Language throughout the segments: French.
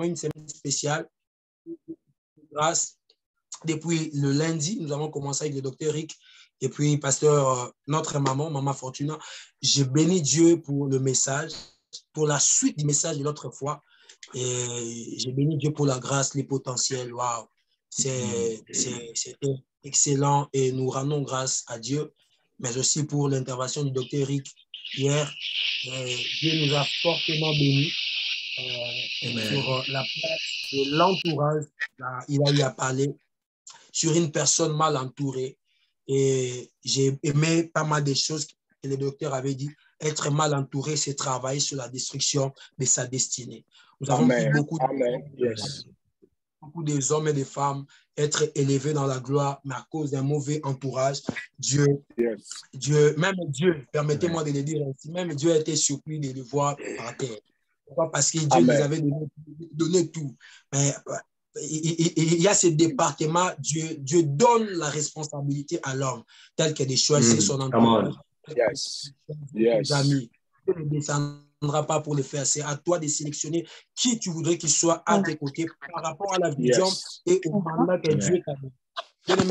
une semaine spéciale. Grâce, depuis le lundi, nous avons commencé avec le docteur Rick et puis pasteur, notre maman Fortuna. Je bénis Dieu pour le message, pour la suite du message de l'autre fois. Et je bénis Dieu pour la grâce, les potentiels. Waouh! C'était excellent et nous rendons grâce à Dieu, mais aussi pour l'intervention du docteur Rick hier. Dieu nous a fortement bénis sur la place de l'entourage. Il a eu à parler sur une personne mal entourée. Et j'ai aimé pas mal de choses que le docteur avait dit. Être mal entouré, c'est travailler sur la destruction de sa destinée. Nous avons vu beaucoup des hommes et des femmes être élevés dans la gloire, mais à cause d'un mauvais entourage, même Dieu, permettez-moi de le dire ainsi, même Dieu a été surpris de le voir par terre. Pourquoi? Parce que Dieu les avait donné tout. Mais il y a ce département, Dieu donne la responsabilité à l'homme, tel que de choisir son entourage. Amis. Dieu ne descendra pas pour le faire. C'est à toi de sélectionner qui tu voudrais qu'il soit à tes côtés par rapport à la vision et au mandat que Dieu t'a donné.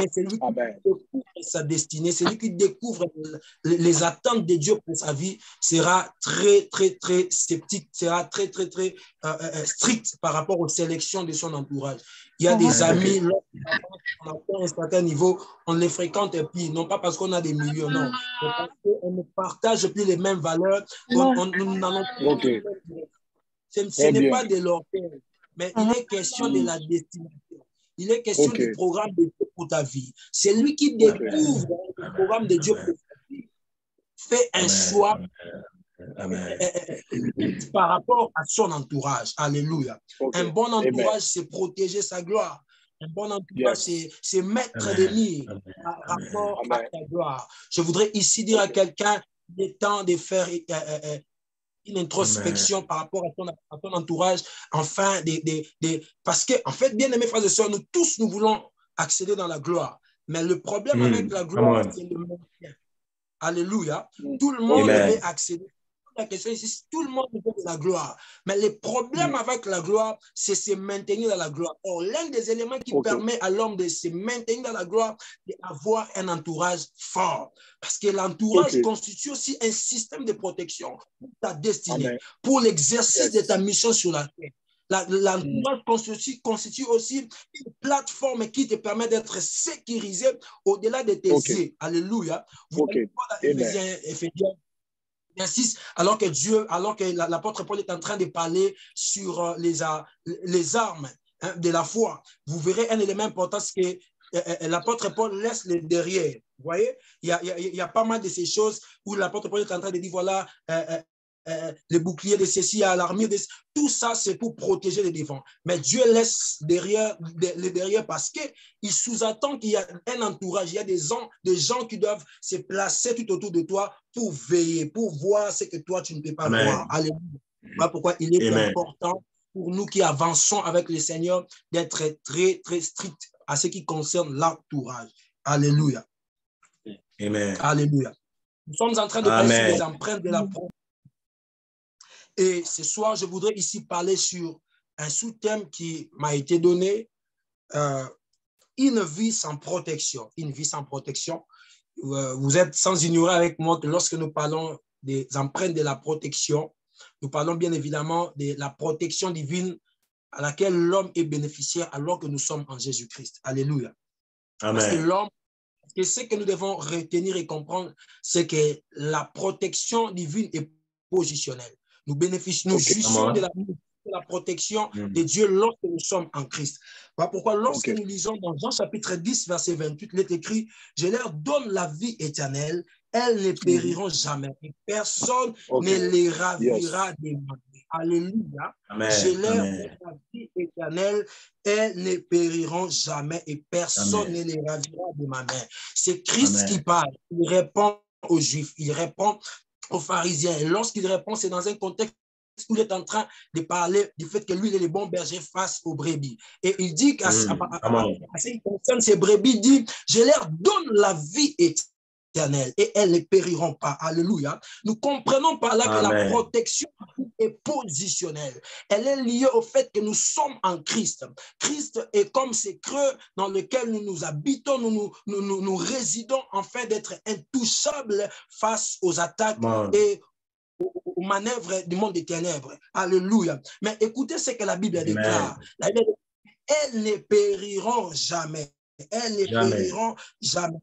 C'est lui qui découvre sa destinée, c'est lui qui découvre les attentes de Dieu pour sa vie, sera très sceptique, sera très strict par rapport aux sélections de son entourage. Il y a des amis, on atteint un certain niveau, on les fréquente plus, non pas parce qu'on a des millions, non, mais parce qu'on ne partage plus les mêmes valeurs, nous n'allons plus. Ce n'est pas de l'orgueil, mais il est question de la destination. Il est question du programme de Dieu pour ta vie. C'est lui qui découvre le programme de Dieu pour ta vie. Fais un choix par rapport à son entourage. Alléluia. Un bon entourage, c'est protéger sa gloire. Un bon entourage, c'est mettre des mires par rapport à ta gloire. Je voudrais ici dire à quelqu'un, il est temps de faire une introspection par rapport à ton entourage, enfin, parce que, en fait, bien aimés frères et sœurs, nous tous, nous voulons accéder dans la gloire. Mais le problème avec la gloire, c'est le maintien. Alléluia. Tout le monde veut accéder. La question ici, tout le monde veut de la gloire. Mais le problème avec la gloire, c'est se maintenir dans la gloire. Or, l'un des éléments qui permet à l'homme de se maintenir dans la gloire, c'est d'avoir un entourage fort. Parce que l'entourage constitue aussi un système de protection pour ta destinée, pour l'exercice de ta mission sur la terre. L'entourage constitue aussi une plateforme qui te permet d'être sécurisé au-delà de tes yeux. Alléluia. Vous allez voir dans Éphésiens 6, alors que l'apôtre Paul est en train de parler sur les armes de la foi. Vous verrez un élément important, c'est que l'apôtre Paul laisse le derrière. Vous voyez, il y a pas mal de ces choses où l'apôtre Paul est en train de dire, voilà, le bouclier de ceci, l'armure de ceci. Tout ça, c'est pour protéger les devants. Mais Dieu laisse le derrière parce qu'il sous-attend qu'il y a un entourage, il y a des gens qui doivent se placer tout autour de toi pour veiller, pour voir ce que toi, tu ne peux pas voir. Alléluia. Voilà pourquoi il est important pour nous qui avançons avec le Seigneur d'être très strict à ce qui concerne l'entourage. Alléluia. Amen. Alléluia. Nous sommes en train de parler sur les empreintes de la promesse. Et ce soir, je voudrais ici parler sur un sous-thème qui m'a été donné, une vie sans protection. Une vie sans protection. Vous êtes sans ignorer avec moi que lorsque nous parlons des empreintes de la protection, nous parlons bien évidemment de la protection divine à laquelle l'homme est bénéficiaire alors que nous sommes en Jésus-Christ. Alléluia. Amen. Parce que l'homme, ce que nous devons retenir et comprendre, c'est que la protection divine est positionnelle. Nous bénéficions, nous jouissons de la protection de Dieu lorsque nous sommes en Christ. Voilà pourquoi lorsque nous lisons dans Jean chapitre 10, verset 28, il est écrit, je leur donne la vie éternelle, elles ne périront jamais et personne ne les ravira des mains. Alléluia. Je leur donne la vie éternelle, elles ne périront jamais et personne ne les ravira de ma main. C'est Christ qui parle. Il répond aux Juifs, il répond aux pharisiens. Et lorsqu'il répond, c'est dans un contexte où il est en train de parler du fait que lui, il est le bon berger face aux brebis. Et il dit qu'à ce qui concerne ces brebis, il dit, je leur donne la vie éternelle. éternelle et elles ne périront pas. Alléluia. Nous comprenons par là que la protection est positionnelle. Elle est liée au fait que nous sommes en Christ. Christ est comme ces creux dans lesquels nous habitons, nous résidons afin d'être intouchables face aux attaques et aux manœuvres du monde des ténèbres. Alléluia. Mais écoutez ce que la Bible déclare. La Bible déclare, elles ne périront jamais. Elles ne périront jamais.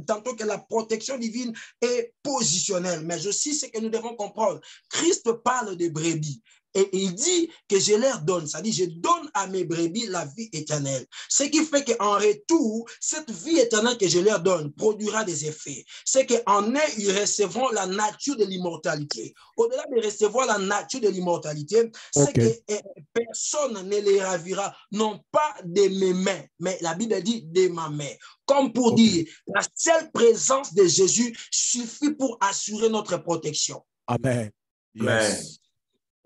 Tantôt que la protection divine est positionnelle. Mais aussi, c'est que nous devons comprendre. Christ parle des brebis. Et il dit que je leur donne, ça dit, je donne à mes brebis la vie éternelle. Ce qui fait qu'en retour, cette vie éternelle que je leur donne produira des effets. C'est qu'en eux, ils recevront la nature de l'immortalité. Au-delà de recevoir la nature de l'immortalité, c'est que personne ne les ravira, non pas de mes mains, mais la Bible dit de ma main. Comme pour dire, la seule présence de Jésus suffit pour assurer notre protection. Amen. Yes.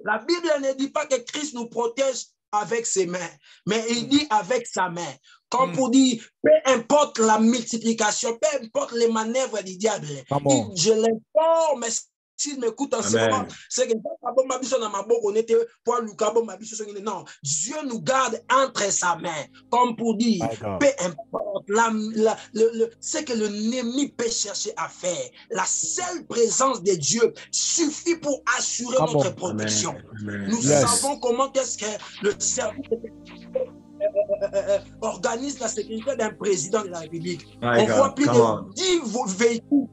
La Bible ne dit pas que Christ nous protège avec ses mains, mais il dit avec sa main. Comme pour dire, peu importe la multiplication, peu importe les manœuvres du diable, je l'informe. S'il m'écoute en ce moment, c'est que non, Dieu nous garde entre sa main, comme pour dire, peu importe ce que l'ennemi peut chercher à faire, la seule présence de Dieu suffit pour assurer notre protection. Nous savons comment est-ce que le service organise la sécurité d'un président de la République. On voit plus de 10 véhicules,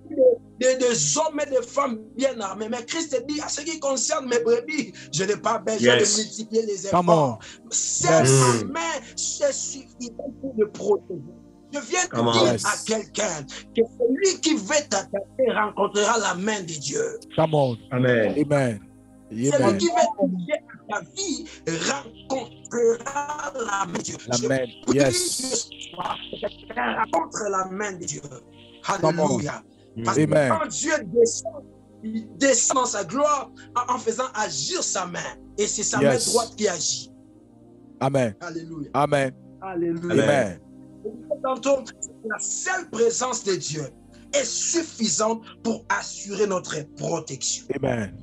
des hommes et des femmes bien armés. Mais Christ dit, à ce qui concerne mes brebis, je n'ai pas besoin de multiplier les efforts. Seule ma main, c'est suffisant pour le protéger. Je viens de dire à quelqu'un que celui qui veut t'attaquer rencontrera la main de Dieu. Amen. Amen. Celui qui veut toucher à ta vie rencontrera la main de Dieu. Amen. Yes. Rencontre la main de Dieu. Alléluia. Parce que quand Dieu descend, il descend dans sa gloire en faisant agir sa main. Et c'est sa main droite qui agit. Amen. Alléluia. Amen. Alléluia. Amen. Tantôt, la seule présence de Dieu est suffisante pour assurer notre protection. Amen.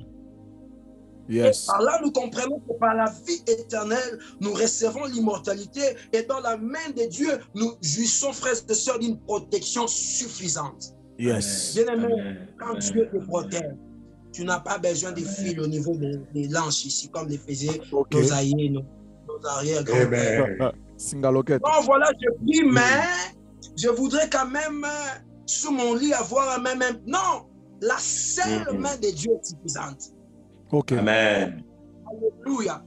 Yes. Et par là, nous comprenons que par la vie éternelle, nous recevons l'immortalité et dans la main de Dieu, nous jouissons, frères et sœurs, d'une protection suffisante. Yes. Bien-aimé, quand Dieu te protège, tu n'as pas besoin de fil au niveau des lances ici, comme les faisaient nos aïeux, nos arrière-grands-pères. Bon, voilà, je prie, mais je voudrais quand même, sous mon lit, avoir un même... Non, la seule main de Dieu est suffisante. Amen. Alléluia.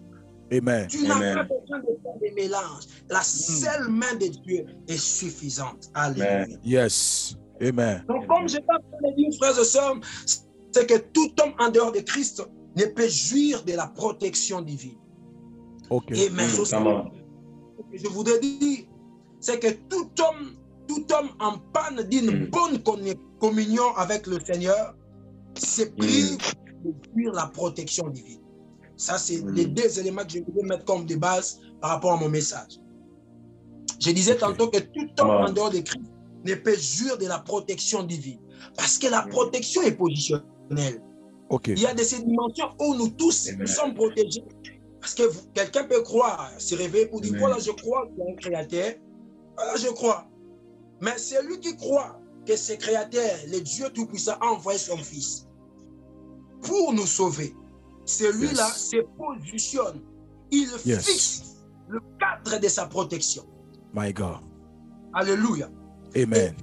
Amen. Tu n'as pas besoin de faire des mélanges. La seule main de Dieu est suffisante. Alléluia. Yes. Amen. Donc, comme je t'ai dit, frères et sœurs, c'est que tout homme en dehors de Christ ne peut jouir de la protection divine. Et mais aussi, je voudrais dire, c'est que tout homme en panne d'une bonne communion avec le Seigneur se prive de jouir la protection divine. Ça, c'est les deux éléments que je voulais mettre comme de base par rapport à mon message. Je disais tantôt que tout homme en dehors de Christ ne peut jouir de la protection divine. Parce que la protection est positionnelle. Il y a ces dimensions où nous tous, nous sommes protégés. Parce que quelqu'un peut croire, se réveiller pour dire, voilà, je crois qu'il y a un créateur. Voilà, je crois. Mais c'est lui qui croit que ce créateur, le Dieu Tout-Puissant, a envoyé son Fils pour nous sauver. Celui-là se positionne. Il fixe le cadre de sa protection. My God. Alléluia. Amen.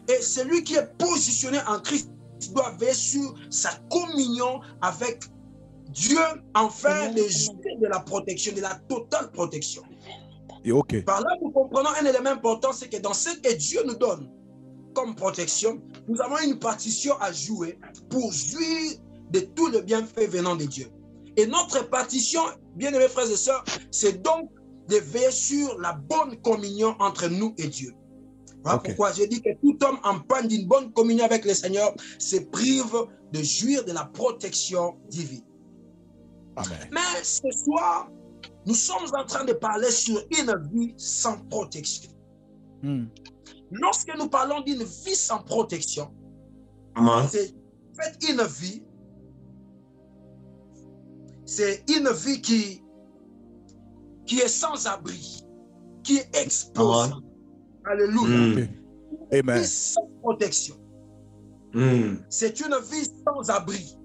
Et celui qui est positionné en Christ doit veiller sur sa communion avec Dieu afin de jouir de la protection, de la totale protection. Et par là, nous comprenons un élément important, c'est que dans ce que Dieu nous donne comme protection, nous avons une partition à jouer pour jouir de tout le bienfait venant de Dieu. Et notre partition, bien-aimés frères et sœurs, c'est donc de veiller sur la bonne communion entre nous et Dieu. Voilà pourquoi j'ai dit que tout homme en panne d'une bonne communion avec le Seigneur se prive de jouir de la protection divine. Amen. Mais ce soir, nous sommes en train de parler sur une vie sans protection. Lorsque nous parlons d'une vie sans protection, c'est une vie, c'est une vie qui est sans abri, qui est exposée. Alléluia. Une vie sans protection. C'est une vie sans abri.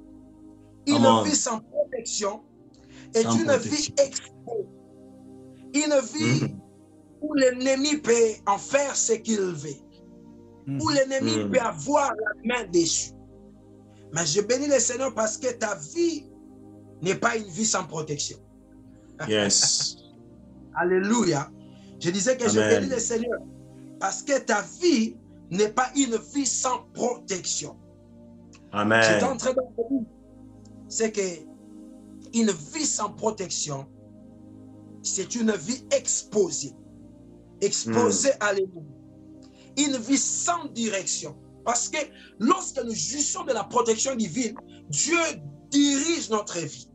Une vie sans protection est une vie exposée. Une vie où l'ennemi peut en faire ce qu'il veut. Où l'ennemi peut avoir la main dessus. Mais je bénis le Seigneur parce que ta vie n'est pas une vie sans protection. Yes. Alléluia. Je disais que je bénis le Seigneur parce que ta vie n'est pas une vie sans protection. Amen. J'étais en train de dire, c'est que une vie sans protection, c'est une vie exposée. Exposée à l'ennemi. Une vie sans direction. Parce que lorsque nous jouissons de la protection divine, Dieu dirige notre vie.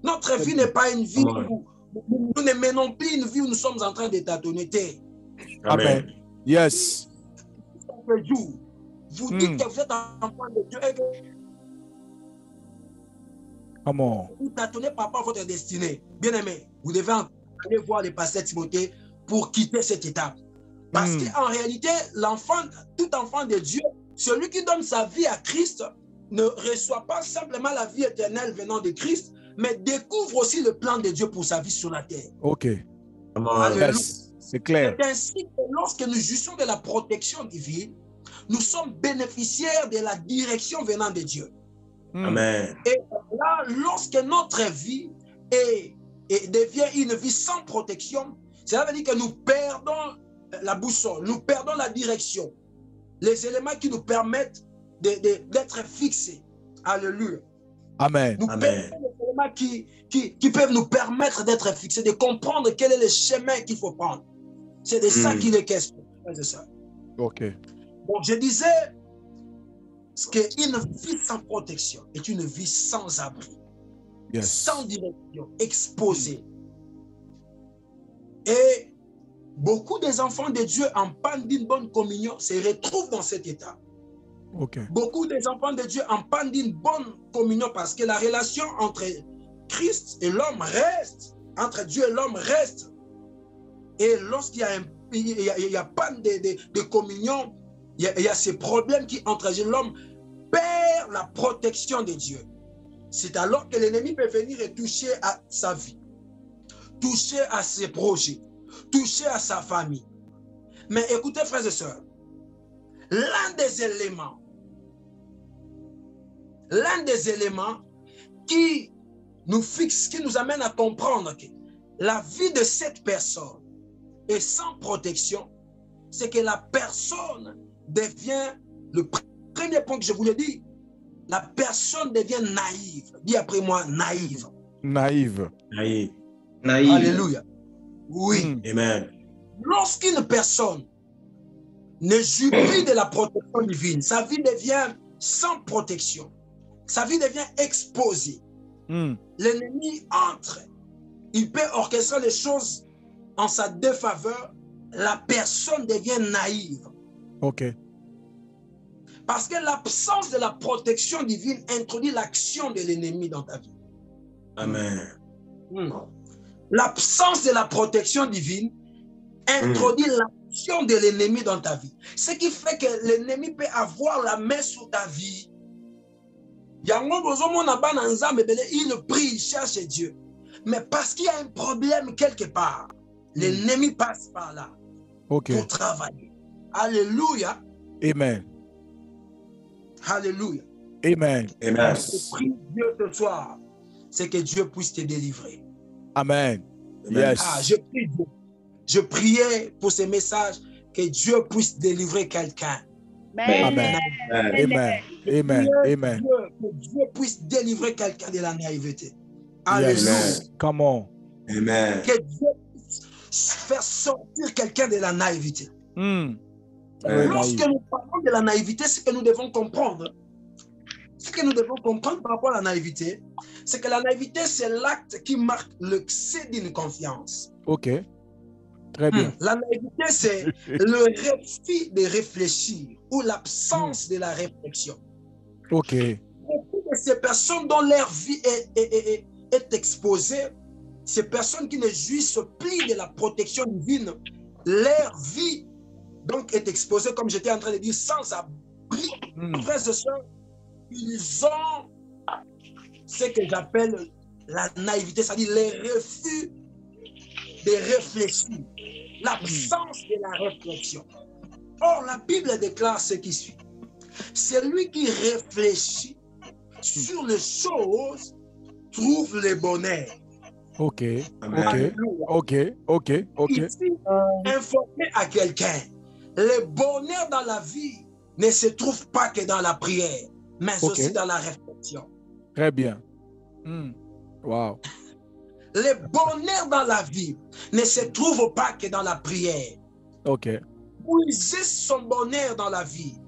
Notre vie n'est pas une vie où nous ne menons plus une vie où nous sommes en train de tâtonner. Amen. Yes. Vous dites que vous êtes enfant de Dieu et que vous tâtonnez par rapport à votre destinée. Bien aimé, vous devez aller voir le pasteur Timothée pour quitter cette étape. Parce qu'en réalité, tout enfant de Dieu, celui qui donne sa vie à Christ ne reçoit pas simplement la vie éternelle venant de Christ, mais découvre aussi le plan de Dieu pour sa vie sur la terre. Ok. Yes, c'est clair. C'est ainsi que lorsque nous jouissons de la protection divine, nous sommes bénéficiaires de la direction venant de Dieu. Amen. Et là, lorsque notre vie devient une vie sans protection, cela veut dire que nous perdons la boussole, nous perdons la direction, les éléments qui nous permettent d'être fixés. Alléluia. Amen. Nous perdons les éléments qui peuvent nous permettre d'être fixés, de comprendre quel est le chemin qu'il faut prendre. C'est de ça qu'il est question. C'est ça. Ok. Donc je disais qu'une vie sans protection est une vie sans abri, sans direction, exposée. Et beaucoup des enfants de Dieu en panne d'une bonne communion se retrouvent dans cet état. Beaucoup des enfants de Dieu en panne d'une bonne communion parce que la relation entre Christ et l'homme reste, entre Dieu et l'homme reste. Et lorsqu'il y a panne de communion, il y a ces problèmes qui entraînent l'homme, perd la protection de Dieu. C'est alors que l'ennemi peut venir et toucher à sa vie, toucher à ses projets, toucher à sa famille. Mais écoutez, frères et sœurs, l'un des éléments qui nous fixe, qui nous amène à comprendre que la vie de cette personne est sans protection, c'est que la personne devient, le premier point que je voulais dire, la personne devient naïve. Dis après moi, naïve. Naïve. Naïve. Alléluia. Oui. Amen. Lorsqu'une personne ne jouit plus de la protection divine, sa vie devient sans protection. Sa vie devient exposée. L'ennemi entre. Il peut orchestrer les choses en sa défaveur. La personne devient naïve. Ok. Parce que l'absence de la protection divine introduit l'action de l'ennemi dans ta vie. Amen. L'absence de la protection divine introduit l'action de l'ennemi dans ta vie. Ce qui fait que l'ennemi peut avoir la main sur ta vie. Il prie, il cherche Dieu. Mais parce qu'il y a un problème quelque part, l'ennemi passe par là pour travailler. Alléluia. Amen. Alléluia. Amen. Amen. Je prie Dieu ce soir, c'est que Dieu puisse te délivrer. Amen. Yes. Je prie Dieu. Je priais pour ce message que Dieu puisse délivrer quelqu'un. Amen. Amen. Amen. Amen. Que Dieu puisse délivrer quelqu'un de la naïveté. Alléluia. Come on. Amen. Que Dieu puisse faire sortir quelqu'un de la naïveté. Lorsque nous parlons de la naïveté, ce que nous devons comprendre, par rapport à la naïveté, c'est que la naïveté, c'est l'acte qui marque l'excès d'une confiance. Ok. Très bien. La naïveté, c'est le refus de réfléchir ou l'absence de la réflexion. OK. Beaucoup de ces personnes dont leur vie est exposée, ces personnes qui ne jouissent plus de la protection divine, leur vie donc est exposée, comme j'étais en train de dire, sans abri. Frères et sœurs, ils ont ce que j'appelle la naïveté, c'est-à-dire le refus de réfléchir, l'absence de la réflexion. Or, la Bible déclare ce qui suit. Celui qui réfléchit sur les choses trouve le bonheur. OK. Amen. OK. Ici, informer à quelqu'un, le bonheur dans la vie ne se trouve pas que dans la prière, mais aussi dans la réflexion. Très bien. Wow. Le bonheur dans la vie ne se trouve pas que dans la prière. OK. Puiser son bonheur dans la vie.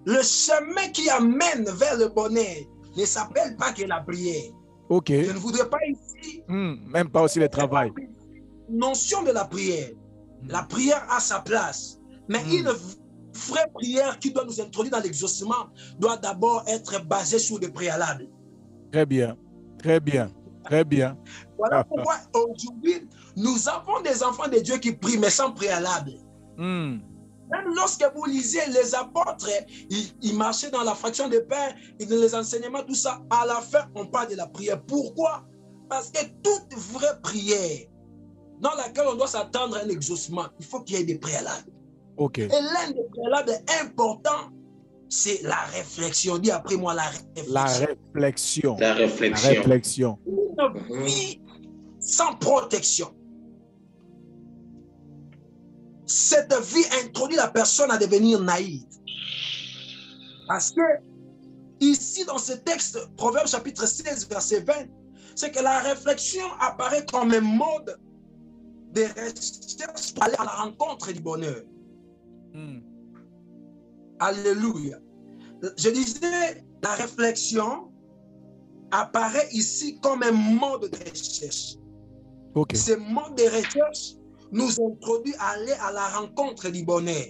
Le chemin qui amène vers le bonheur ne s'appelle pas que la prière. OK. Je ne voudrais pas ici. Même pas aussi le travail. Notion de la prière. La prière a sa place. Mais une vraie prière qui doit nous introduire dans l'exaucement doit d'abord être basée sur des préalables. Très bien. Très bien. Très bien. Voilà pourquoi aujourd'hui, nous avons des enfants de Dieu qui prient, mais sans préalable. Même lorsque vous lisez les apôtres, ils marchaient dans la fraction de pain, et dans les enseignements, tout ça, à la fin, on parle de la prière. Pourquoi? Parce que toute vraie prière dans laquelle on doit s'attendre à un exaucement, il faut qu'il y ait des préalables. OK. Et l'un des préalables importants, c'est la réflexion. Dis après moi la réflexion. La réflexion. La réflexion. La réflexion. Une vie sans protection. Cette vie introduit la personne à devenir naïve. Parce que ici dans ce texte, Proverbe chapitre 16, verset 20, c'est que la réflexion apparaît comme un mode de recherche pour aller à la rencontre du bonheur. Alléluia. Je disais, la réflexion apparaît ici comme un mode de recherche. Okay. Ce mode de recherche nous introduit à aller à la rencontre du bonheur.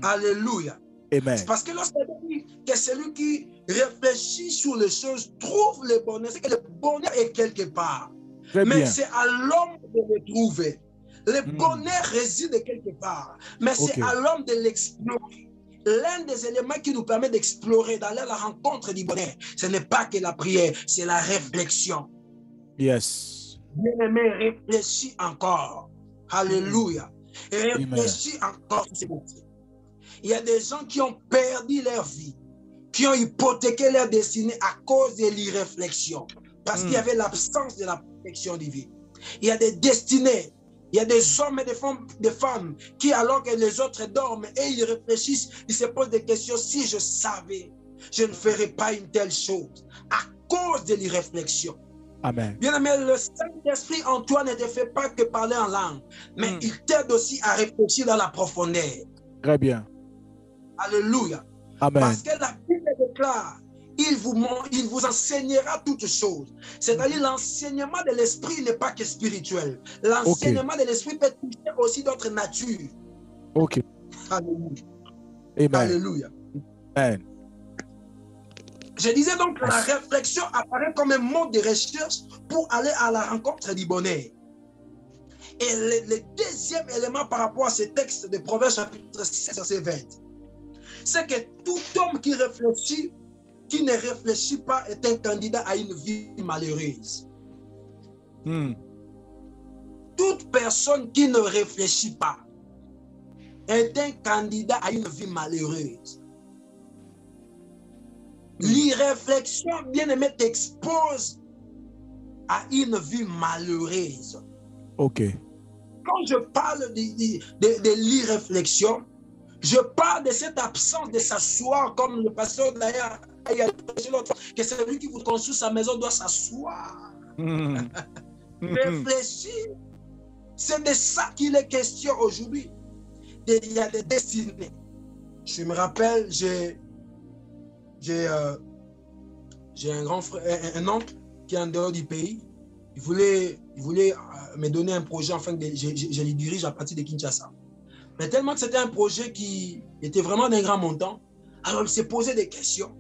Alléluia. Amen. C'est parce que lorsqu'on dit que celui qui réfléchit sur les choses trouve le bonheur, c'est que le bonheur est quelque part. Mais c'est à l'homme de le trouver. Le bonheur réside quelque part. Mais c'est à l'homme de l'explorer. L'un des éléments qui nous permet d'explorer, d'aller à la rencontre du bonheur, ce n'est pas que la prière, c'est la réflexion. Yes. Bien-aimé, réfléchis encore. Alléluia. Réfléchis encore. Il y a des gens qui ont perdu leur vie, qui ont hypothéqué leur destinée à cause de l'irréflexion, parce qu'il y avait l'absence de la protection divine. Il y a des destinées, il y a des hommes et des femmes qui, alors que les autres dorment et ils réfléchissent, ils se posent des questions. Si je savais, je ne ferais pas une telle chose à cause de l'irréflexion. Amen. Bien aimé, le Saint-Esprit en toi ne te fait pas que parler en langue, mais il t'aide aussi à réfléchir dans la profondeur. Très bien. Alléluia. Amen. Parce que la Bible déclare, il vous enseignera toutes choses. C'est-à-dire l'enseignement de l'esprit n'est pas que spirituel. L'enseignement de l'esprit peut toucher aussi d'autres natures. Ok. Alléluia. Amen. Alléluia. Amen. Je disais donc que la réflexion apparaît comme un mode de recherche pour aller à la rencontre du bonheur. Et le deuxième élément par rapport à ce texte de Proverbes chapitre 6, verset 20, c'est que tout homme qui réfléchit, qui ne réfléchit pas, est un candidat à une vie malheureuse. Toute personne qui ne réfléchit pas est un candidat à une vie malheureuse. L'irréflexion, bien aimé, t'expose à une vie malheureuse. Ok. Quand je parle de l'irréflexion, je parle de cette absence de s'asseoir, comme le pasteur d'ailleurs a dit l'autre fois, que celui qui vous construit sa maison doit s'asseoir. Réfléchir, c'est de ça qu'il est question aujourd'hui. Il y a des destinées. Je me rappelle, j'ai un grand frère, un oncle qui est en dehors du pays. Il voulait me donner un projet afin que je les dirige à partir de Kinshasa. Mais tellement que c'était un projet qui était vraiment d'un grand montant, alors il s'est posé des questions.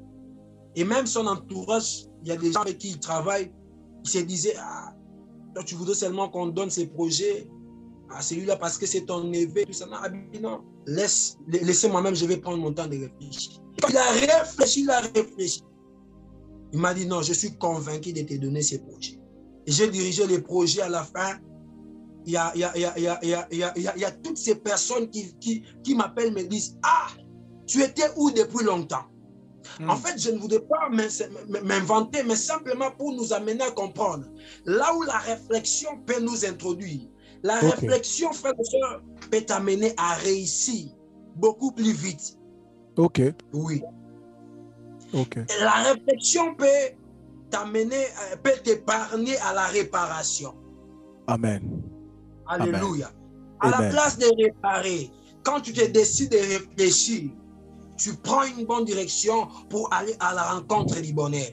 Et même son entourage, il y a des gens avec qui il travaille, il se disait, ah, toi, tu voudrais seulement qu'on donne ces projets à celui-là parce que c'est ton neveu, tout ça. Non, laissez moi-même, je vais prendre mon temps de réfléchir. Il a réfléchi. Il m'a dit, non, je suis convaincu de te donner ces projets. Et j'ai dirigé les projets à la fin. Il y a toutes ces personnes qui m'appellent, me disent, ah, tu étais où depuis longtemps? En fait, je ne voudrais pas m'inventer, mais simplement pour nous amener à comprendre. Là où la réflexion peut nous introduire, la réflexion, frère et soeur, peut t'amener à réussir beaucoup plus vite. Ok. Oui. Ok. Et la réflexion peut t'amener, peut t'épargner à la réparation. Amen. Alléluia. Amen. À la place de réparer, quand tu te décides de réfléchir, tu prends une bonne direction pour aller à la rencontre du bonheur.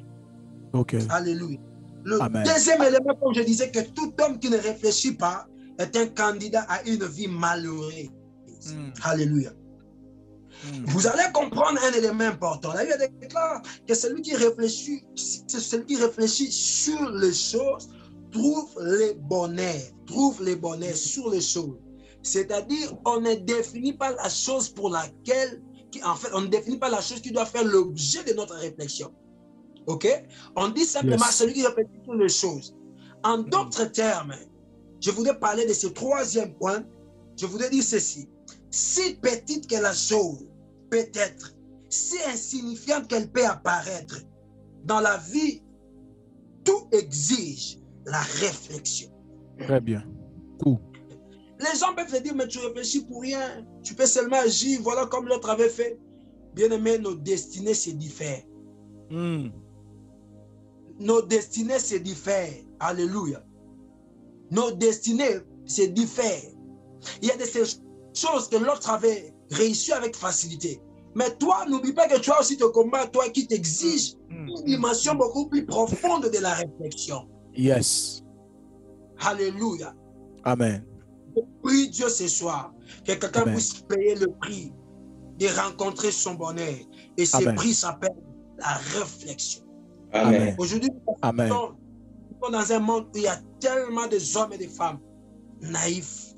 Ok. Alléluia. Le Amen. deuxième élément, comme je disais, que tout homme qui ne réfléchit pas est un candidat à une vie malheureuse. Alléluia. Vous allez comprendre un élément important. La Bible déclare que celui qui réfléchit sur les choses trouve les bonheurs sur les choses. C'est-à-dire, on ne définit pas la chose pour laquelle, on ne définit pas la chose qui doit faire l'objet de notre réflexion. Ok? On dit simplement celui qui réfléchit sur les choses. En d'autres termes, je voudrais parler de ce troisième point. Je voudrais dire ceci. Si petite que la chose peut être, si insignifiante qu'elle peut apparaître, dans la vie, tout exige la réflexion. Très bien. Tout. Les gens peuvent te dire, mais tu réfléchis pour rien. Tu peux seulement agir, voilà comme l'autre avait fait. Bien aimé, nos destinées se diffèrent. Nos destinées se diffèrent. Alléluia. Nos destinées se diffèrent. Il y a des choses que l'autre avait réussi avec facilité. Mais toi, n'oublie pas que tu as aussi ton combat, toi, qui t'exige une dimension beaucoup plus profonde de la réflexion. Yes. Alléluia. Amen. Je prie Dieu ce soir que quelqu'un puisse payer le prix de rencontrer son bonheur. Et ce prix s'appelle la réflexion. Amen. Aujourd'hui, nous sommes dans un monde où il y a tellement de hommes et de femmes naïfs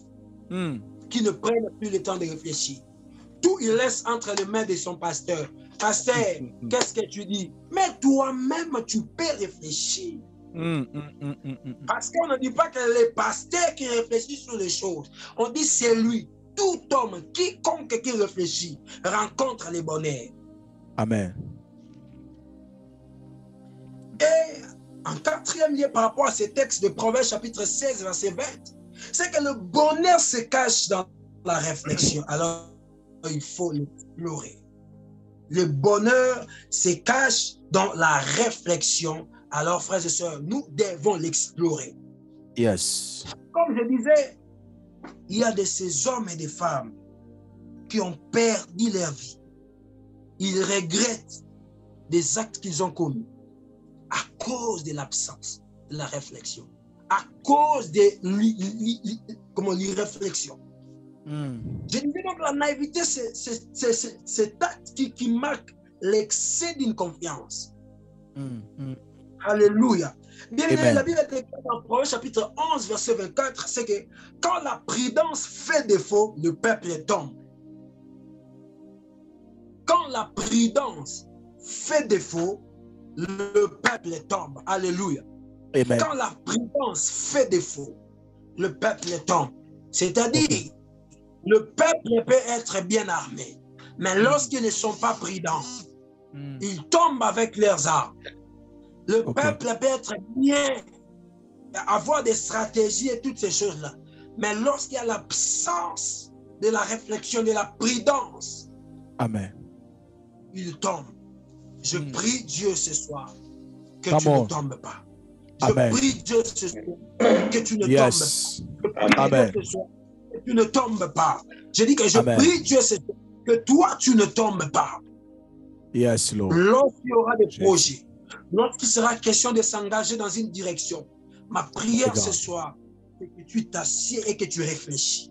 qui ne prennent plus le temps de réfléchir. Tout il laisse entre les mains de son pasteur. Pasteur, qu'est-ce que tu dis? Mais toi-même, tu peux réfléchir. Parce qu'on ne dit pas que les pasteurs qui réfléchissent sur les choses. On dit c'est lui. Tout homme, quiconque qui réfléchit, rencontre les bonheurs. Amen. Et en quatrième lieu, par rapport à ces textes de Proverbes chapitre 16, verset 20, c'est que le bonheur se cache dans la réflexion. Alors, il faut l'explorer. Le bonheur se cache dans la réflexion. Alors, frères et sœurs, nous devons l'explorer. Yes. Comme je disais, il y a de ces hommes et des femmes qui ont perdu leur vie. Ils regrettent des actes qu'ils ont commis à cause de l'absence de la réflexion, à cause de l'irréflexion. Je disais donc la naïveté, c'est cet acte qui marque l'excès d'une confiance. Alléluia. Bien, la Bible déclare dans Proverbe chapitre 11, verset 24, c'est que quand la prudence fait défaut, le peuple tombe. Quand la prudence fait défaut, le peuple tombe. Alléluia. Amen. Quand la prudence fait défaut, le peuple tombe. C'est-à-dire, le peuple peut être bien armé, mais lorsqu'ils ne sont pas prudents, ils tombent avec leurs armes. Le peuple peut être bien, avoir des stratégies et toutes ces choses-là. Mais lorsqu'il y a l'absence de la réflexion, de la prudence, amen, il tombe. Je prie Dieu ce soir que tu ne tombes pas. Je prie Dieu ce soir que tu ne tombes pas. Amen. Que tu ne tombes pas. Je dis que je prie Dieu ce soir que toi tu ne tombes pas. Yes, Lord. Lorsqu'il y aura des projets, lorsqu'il sera question de s'engager dans une direction, Ma prière ce soir, c'est que tu t'assieds et que tu réfléchis.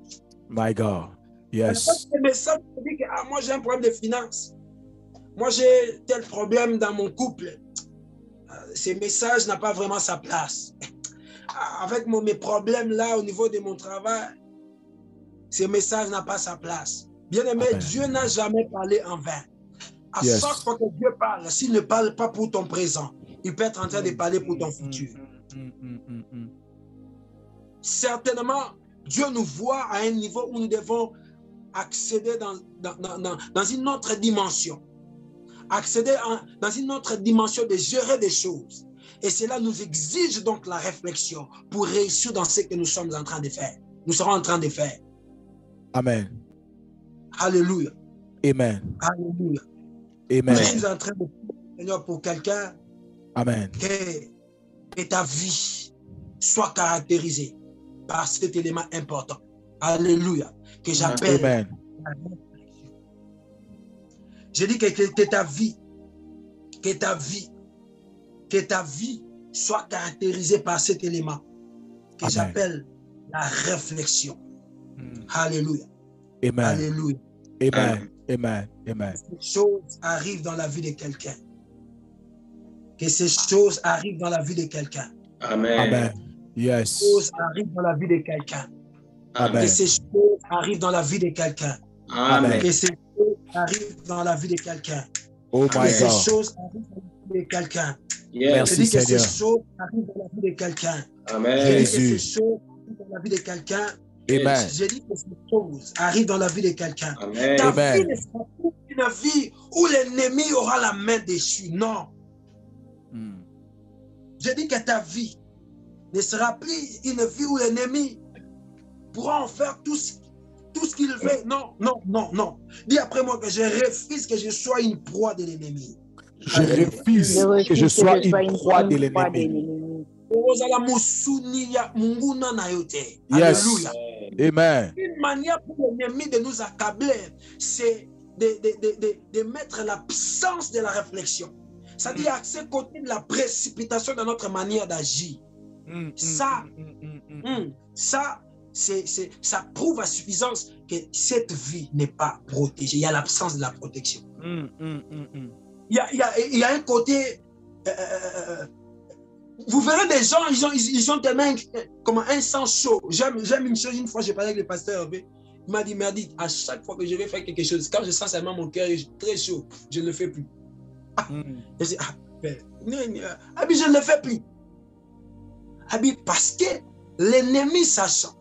My God. Yes. Le message dit que moi j'ai un problème de finances. Moi j'ai tel problème dans mon couple. Ces messages n'ont pas vraiment sa place. Avec mes problèmes là au niveau de mon travail, ces messages n'ont pas sa place. Bien-aimé, Dieu n'a jamais parlé en vain. À chaque fois que Dieu parle, s'il ne parle pas pour ton présent, il peut être en train de parler pour ton futur. Certainement, Dieu nous voit à un niveau où nous devons accéder dans une autre dimension. Accéder dans une autre dimension de gérer des choses. Et cela nous exige donc la réflexion pour réussir dans ce que nous sommes en train de faire. Nous serons en train de faire. Amen. Alléluia. Amen. Alléluia. Amen. Je suis en train de prier, Seigneur, pour quelqu'un. Amen. Que ta vie soit caractérisée par cet élément important. Alléluia. Que j'appelle. Amen. Je dis que ta vie soit caractérisée par cet élément que j'appelle la réflexion. Alléluia. Amen. Alléluia. Amen. Amen. Amen. Que ces choses arrivent dans la vie de quelqu'un. Que ces choses arrivent dans la vie de quelqu'un. Amen. Amen. Yes. Que ces choses arrivent dans la vie de quelqu'un. Amen. Que ces choses arrivent dans la vie de quelqu'un. Amen. Que ces choses arrivent dans la vie de quelqu'un. Oh my Que ces God. choses arrivent dans la vie de quelqu'un. Yes. Je dis que ces Seigneur. choses arrivent dans la vie de quelqu'un. Je Amen. dis que Jésus. ces choses arrivent dans la vie de quelqu'un. Amen. Je dis que ces choses arrivent dans la vie de quelqu'un. Amen. Ta Amen. vie ne sera plus une vie où l'ennemi aura la main dessus. Non. Je dis que ta vie ne sera plus une vie où l'ennemi pourra en faire tout ce qu'il veut. Non, non, non, non. Dis après moi que je refuse que je sois une proie de l'ennemi. Je refuse que je sois une proie de l'ennemi. Alléluia. Amen. Une manière pour l'ennemi de nous accabler, c'est de mettre l'absence de la réflexion. C'est-à-dire à ce côté de la précipitation dans notre manière d'agir. Ça prouve à suffisance que cette vie n'est pas protégée. Il y a l'absence de la protection. Il y a un côté... vous verrez des gens, ils ont tellement comme un sang chaud. J'aime une chose, une fois j'ai parlé avec le pasteur Hervé. Il m'a dit, à chaque fois que je vais faire quelque chose, quand je sens seulement mon cœur très chaud, je ne le fais plus. Je dis, je ne le fais plus. Parce que l'ennemi sachant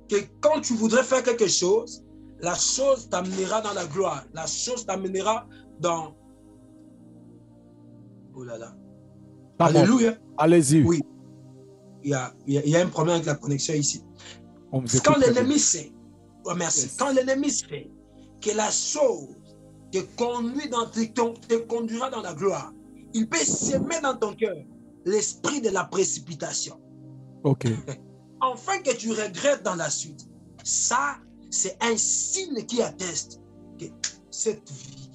que quand tu voudrais faire quelque chose, la chose t'amènera dans la gloire. La chose t'amènera dans... Oh là là. Alléluia. Allez-y. Oui. Il y a un problème avec la connexion ici. Quand l'ennemi sait, oh merci, quand l'ennemi sait que la chose te conduira dans la gloire, il peut semer dans ton cœur l'esprit de la précipitation. Ok. Enfin que tu regrettes dans la suite. Ça, c'est un signe qui atteste que cette vie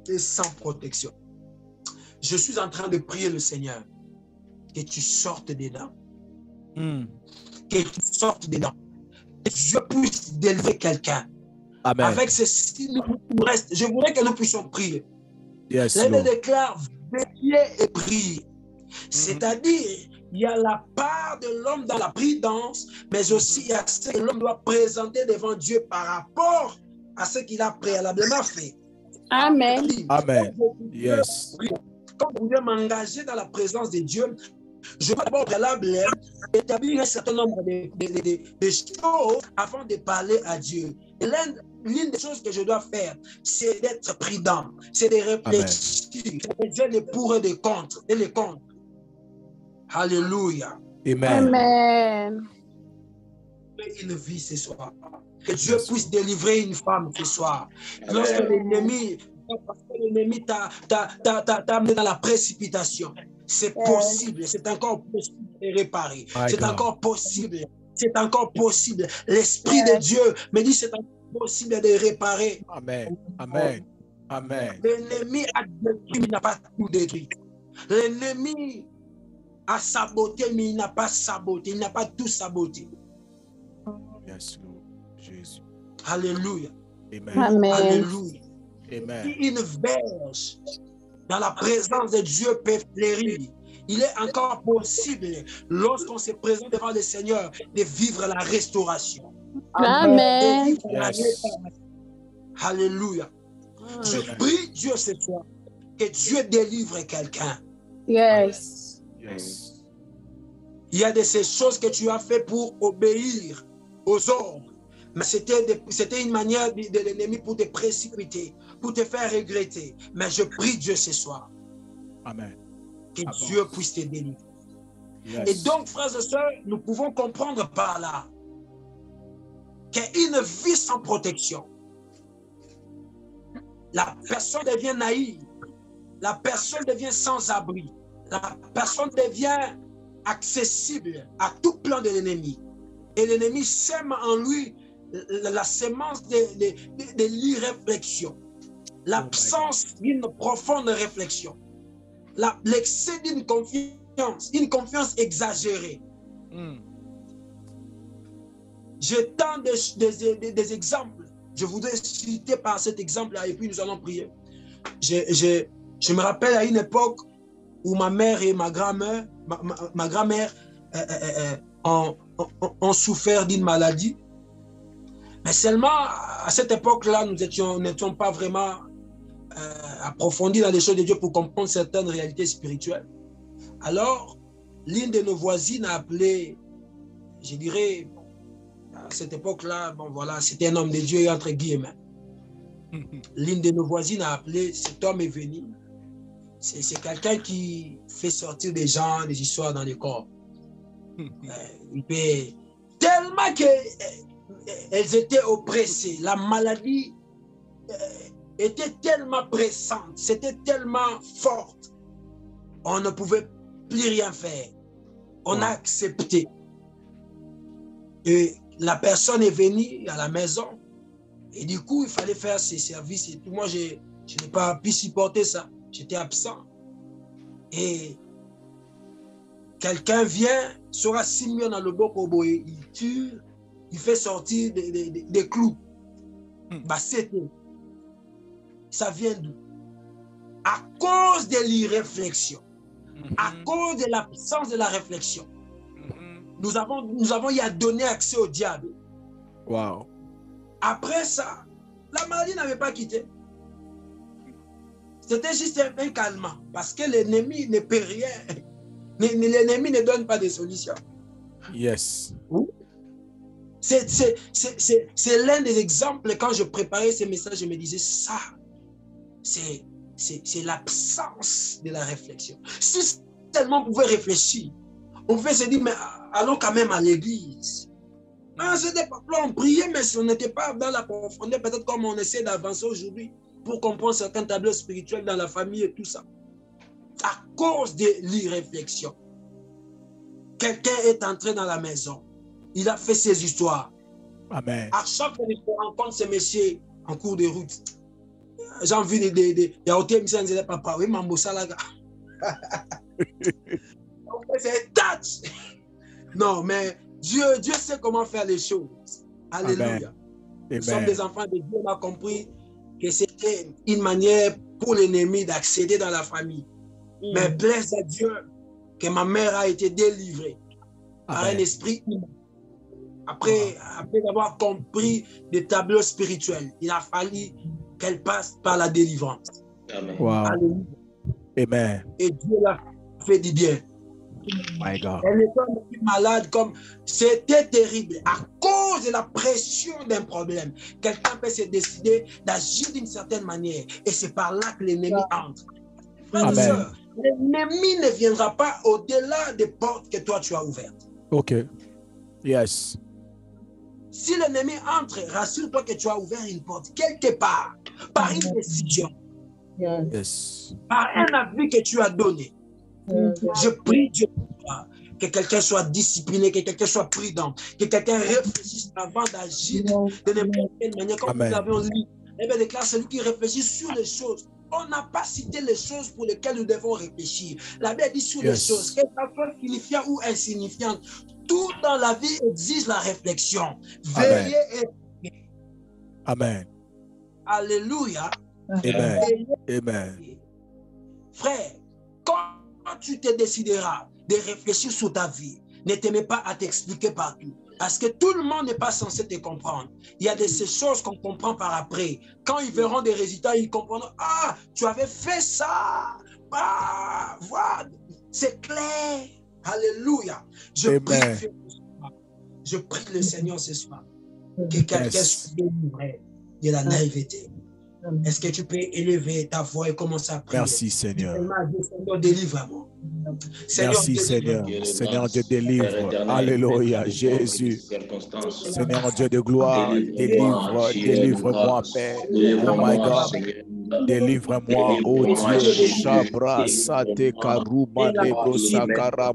est sans protection. Je suis en train de prier le Seigneur que tu sortes dedans. Que tu sortes dedans. Que Dieu puisse délivrer quelqu'un. Amen. Avec ce signe, je voudrais que nous puissions prier. Yes, Je Lord. déclare veiller et prier. C'est-à-dire, il y a la part de l'homme dans la prudence, mais aussi il y a ce que l'homme doit présenter devant Dieu par rapport à ce qu'il a préalablement fait. Amen. Amen. Yes. Quand vous voulez m'engager dans la présence de Dieu, je dois d'abord préalablement établir un certain nombre de choses avant de parler à Dieu. L'une des choses que je dois faire, c'est d'être prudent, c'est de réfléchir, c'est de pour et de contre, et les contre. Alléluia. Amen. Amen. Une vie ce soir. Que Dieu puisse délivrer une femme ce soir. Lorsque l'ennemi t'a amené dans la précipitation, c'est possible, c'est encore possible de réparer. C'est encore possible. C'est encore possible. L'Esprit de Dieu me dit c'est encore possible de réparer. Amen. Amen. Amen. L'ennemi a détruit, mais il n'a pas tout détruit. L'ennemi a saboté, mais il n'a pas saboté. Il n'a pas tout saboté. Yes, Lord. Jésus. Alléluia. Amen. Amen. Alléluia. Amen. Si une verge dans la présence de Dieu peut fleurir, il est encore possible, lorsqu'on se présente devant le Seigneur, de vivre la restauration. Amen. De vivre la Yes. restauration. Alléluia. Je prie Dieu ce soir que Dieu délivre quelqu'un. Yes. Yes. Il y a de ces choses que tu as fait pour obéir aux ordres. Mais c'était une manière de l'ennemi pour te précipiter, pour te faire regretter. Mais je prie Dieu ce soir. Amen. Que Dieu puisse te délivrer. Yes. Et donc, frères et sœurs, nous pouvons comprendre par là qu'une vie sans protection, la personne devient naïve, la personne devient sans abri, la personne devient accessible à tout plan de l'ennemi. Et l'ennemi sème en lui la sémence de l'irréflexion, l'absence d'une profonde réflexion, l'excès d'une confiance, une confiance exagérée. J'ai tant des exemples. Je voudrais citer par cet exemple-là et puis nous allons prier. Je me rappelle à une époque où ma mère et ma grand-mère ont souffert d'une maladie. Mais seulement à cette époque-là, nous n'étions pas vraiment approfondis dans les choses de Dieu pour comprendre certaines réalités spirituelles. Alors, l'une de nos voisines a appelé, je dirais, à cette époque-là, bon voilà, c'était un homme de Dieu entre guillemets. L'une de nos voisines a appelé, cet homme est venu. C'est quelqu'un qui fait sortir des gens, des histoires dans les corps. Tellement qu'elles étaient oppressées, la maladie était tellement pressante, c'était tellement forte, on ne pouvait plus rien faire. On a accepté. Et la personne est venue à la maison et du coup, il fallait faire ses services et tout. Moi, je n'ai pas pu supporter ça. J'étais absent. Et quelqu'un vient, sera Simeon dans le Bokobo, il tue, il fait sortir des clous. Bah, c'était. Ça vient d'où? À cause de l'irréflexion, à cause de l'absence de la réflexion. Nous avons y à donner accès au diable. Wow. Après ça, la maladie n'avait pas quitté. C'était juste un calmant. Parce que l'ennemi ne peut rien. L'ennemi ne donne pas de solution. Yes. C'est l'un des exemples. Quand je préparais ces messages, je me disais, ça, c'est l'absence de la réflexion. Si seulement on pouvait réfléchir, on pouvait se dire, mais allons quand même à l'église. C'était pas là, on priait, mais si on n'était pas dans la profondeur, peut-être comme on essaie d'avancer aujourd'hui pour comprendre certains tableaux spirituels dans la famille et tout ça. À cause de l'irréflexion. Quelqu'un est entré dans la maison. Il a fait ses histoires. Amen. À chaque fois que je rencontre ces messieurs en cours de route, j'ai envie de papa, oui, c'est touch. Non, mais Dieu sait comment faire les choses. Alléluia. Nous sommes des enfants de Dieu. On a compris que c'était une manière pour l'ennemi d'accéder dans la famille. Mais plaise à Dieu que ma mère a été délivrée par un esprit humain. Après avoir compris des tableaux spirituels, il a fallu qu'elle passe par la délivrance. Amen. Wow. Alléluia. Amen. Et Dieu l'a fait du bien. My God. Elle était malade comme c'était terrible à cause de la pression d'un problème. Quelqu'un peut se décider d'agir d'une certaine manière et c'est par là que l'ennemi entre. Frères et sœurs, l'ennemi ne viendra pas au-delà des portes que toi tu as ouvertes. Ok. Yes. Si l'ennemi entre, rassure-toi que tu as ouvert une porte quelque part, par une décision, Yes. par un avis que tu as donné. Je prie Dieu que quelqu'un soit discipliné, que quelqu'un soit prudent, que quelqu'un réfléchisse avant d'agir de n'importe quelle manière, comme nous avons lu La Bible déclare celui qui réfléchit sur les choses. On n'a pas cité les choses pour lesquelles nous devons réfléchir. La Bible dit sur les choses, qu'elles soient signifiantes ou insignifiantes. Tout dans la vie exige la réflexion. Veillez et... Amen. Alléluia. Amen. Amen. Frère, quand tu te décideras de réfléchir sur ta vie, ne te mets pas à t'expliquer partout. Parce que tout le monde n'est pas censé te comprendre. Il y a de ces choses qu'on comprend par après. Quand ils verront des résultats, ils comprendront. Ah, tu avais fait ça. Ah, voilà. C'est clair. Alléluia. Je prie le Seigneur ce soir. Que quelqu'un soit délivré de la naïveté. Est-ce que tu peux élever ta voix et commencer à prier? Merci Seigneur. Seigneur, délivre-moi. Merci Seigneur. Seigneur Dieu, délivre. Alléluia, Jésus. Seigneur Dieu de gloire, délivre, délivre-moi, Père. Oh my God. Délivre-moi, oh Dieu. Shabra, Sate, Karuma, Nebro, Sakara.